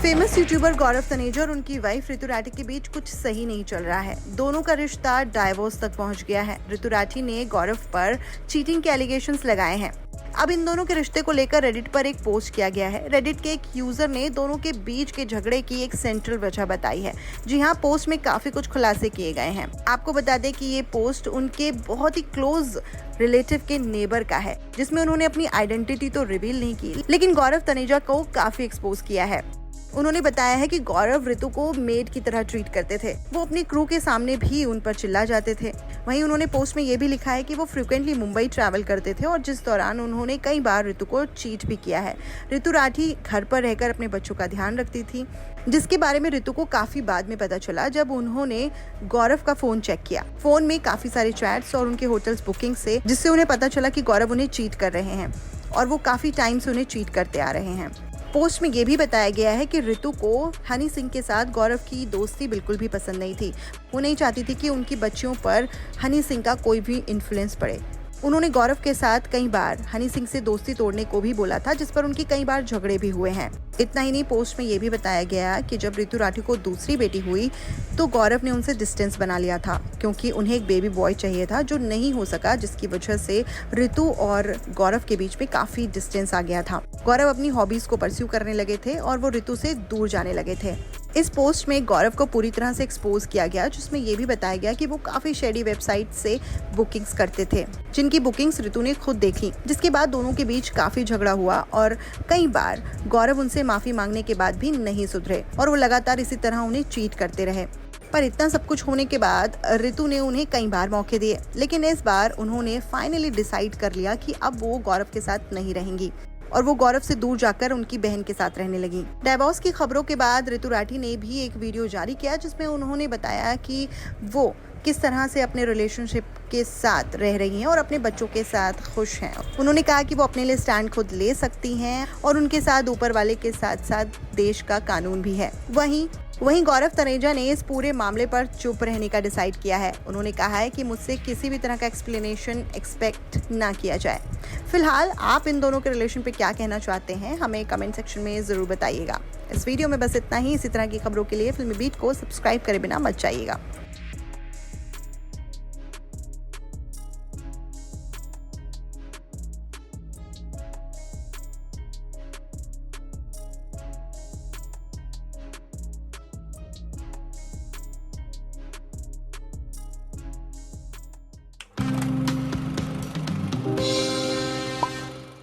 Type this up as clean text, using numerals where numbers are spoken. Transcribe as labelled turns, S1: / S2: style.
S1: Famous YouTuber गौरव तनेजा और उनकी wife ऋतु राठी के बीच कुछ सही नहीं चल रहा है। दोनों का रिश्ता डाइवोर्स तक पहुंच गया है। ऋतु राठी ने गौरव पर चीटिंग के एलिगेशंस लगाए हैं। अब इन दोनों के रिश्ते को लेकर रेडिट पर एक पोस्ट किया गया है। रेडिट के एक यूजर ने दोनों के बीच के झगड़े की एक सेंट्रल वजह बताई है। जी हाँ, पोस्ट में काफी कुछ खुलासे किए गए हैं। आपको बता दें कि ये पोस्ट उनके बहुत ही क्लोज रिलेटिव के नेबर का है, जिसमें उन्होंने अपनी आइडेंटिटी तो रिवील नहीं की, लेकिन गौरव तनेजा को काफी एक्सपोज किया है। उन्होंने बताया है कि गौरव ऋतु को मेड की तरह ट्रीट करते थे। वो अपनी क्रू के सामने भी उन पर चिल्ला जाते थे। वहीं उन्होंने पोस्ट में ये भी लिखा है कि वो फ्रिक्वेंटली मुंबई ट्रैवल करते थे और जिस दौरान उन्होंने कई बार ऋतु को चीट भी किया है। ऋतु राठी घर पर रहकर अपने बच्चों का ध्यान रखती थी, जिसके बारे में ऋतु को काफी बाद में पता चला जब उन्होंने गौरव का फोन चेक किया। फोन में काफी सारे चैट्स और उनके होटल्स बुकिंग से, जिससे उन्हें पता चला कि गौरव उन्हें चीट कर रहे हैं और वो काफी टाइम से उन्हें चीट करते आ रहे हैं। पोस्ट में ये भी बताया गया है कि ऋतु को हनी सिंह के साथ गौरव की दोस्ती बिल्कुल भी पसंद नहीं थी। वो नहीं चाहती थी कि उनकी बच्चियों पर हनी सिंह का कोई भी इन्फ्लुएंस पड़े। उन्होंने गौरव के साथ कई बार हनी सिंह से दोस्ती तोड़ने को भी बोला था, जिस पर उनकी कई बार झगड़े भी हुए हैं। इतना ही नहीं, पोस्ट में ये भी बताया गया कि जब ऋतु राठी को दूसरी बेटी हुई तो गौरव ने उनसे डिस्टेंस बना लिया था, क्योंकि उन्हें एक बेबी बॉय चाहिए था जो नहीं हो सका, जिसकी वजह से ऋतु और गौरव के बीच में काफी डिस्टेंस आ गया था। गौरव अपनी हॉबीज को परस्यू करने लगे थे और वो ऋतु से दूर जाने लगे थे। इस पोस्ट में गौरव को पूरी तरह से एक्सपोज किया गया, जिसमें ये भी बताया गया कि वो काफी शेडी वेबसाइट से बुकिंग्स करते थे, जिनकी बुकिंग्स ऋतु ने खुद देखी। जिसके बाद दोनों के बीच काफी झगड़ा हुआ और कई बार गौरव उनसे माफी मांगने के बाद भी नहीं सुधरे और वो लगातार इसी तरह उन्हें चीट करते रहे। पर इतना सब कुछ होने के बाद ऋतु ने उन्हें कई बार मौके दिए, लेकिन इस बार उन्होंने फाइनली डिसाइड कर लिया कि अब वो गौरव के साथ नहीं रहेंगी और वो गौरव से दूर जाकर उनकी बहन के साथ रहने लगी। डाइवोर्स की खबरों के बाद ऋतु राठी ने भी एक वीडियो जारी किया, जिसमें उन्होंने बताया कि वो किस तरह से अपने रिलेशनशिप के साथ रह रही हैं और अपने बच्चों के साथ खुश हैं। उन्होंने कहा कि वो अपने लिए स्टैंड खुद ले सकती हैं और उनके साथ ऊपर वाले के साथ साथ देश का कानून भी है। वहीं गौरव तनेजा ने इस पूरे मामले पर चुप रहने का डिसाइड किया है। उन्होंने कहा है कि मुझसे किसी भी तरह का एक्सप्लेनेशन एक्सपेक्ट ना किया जाए। फिलहाल आप इन दोनों के रिलेशन पे क्या कहना चाहते हैं, हमें कमेंट सेक्शन में जरूर बताइएगा। इस वीडियो में बस इतना ही। इसी तरह की खबरों के लिए फिल्मी बीट को सब्सक्राइब करे बिना मत जाइएगा।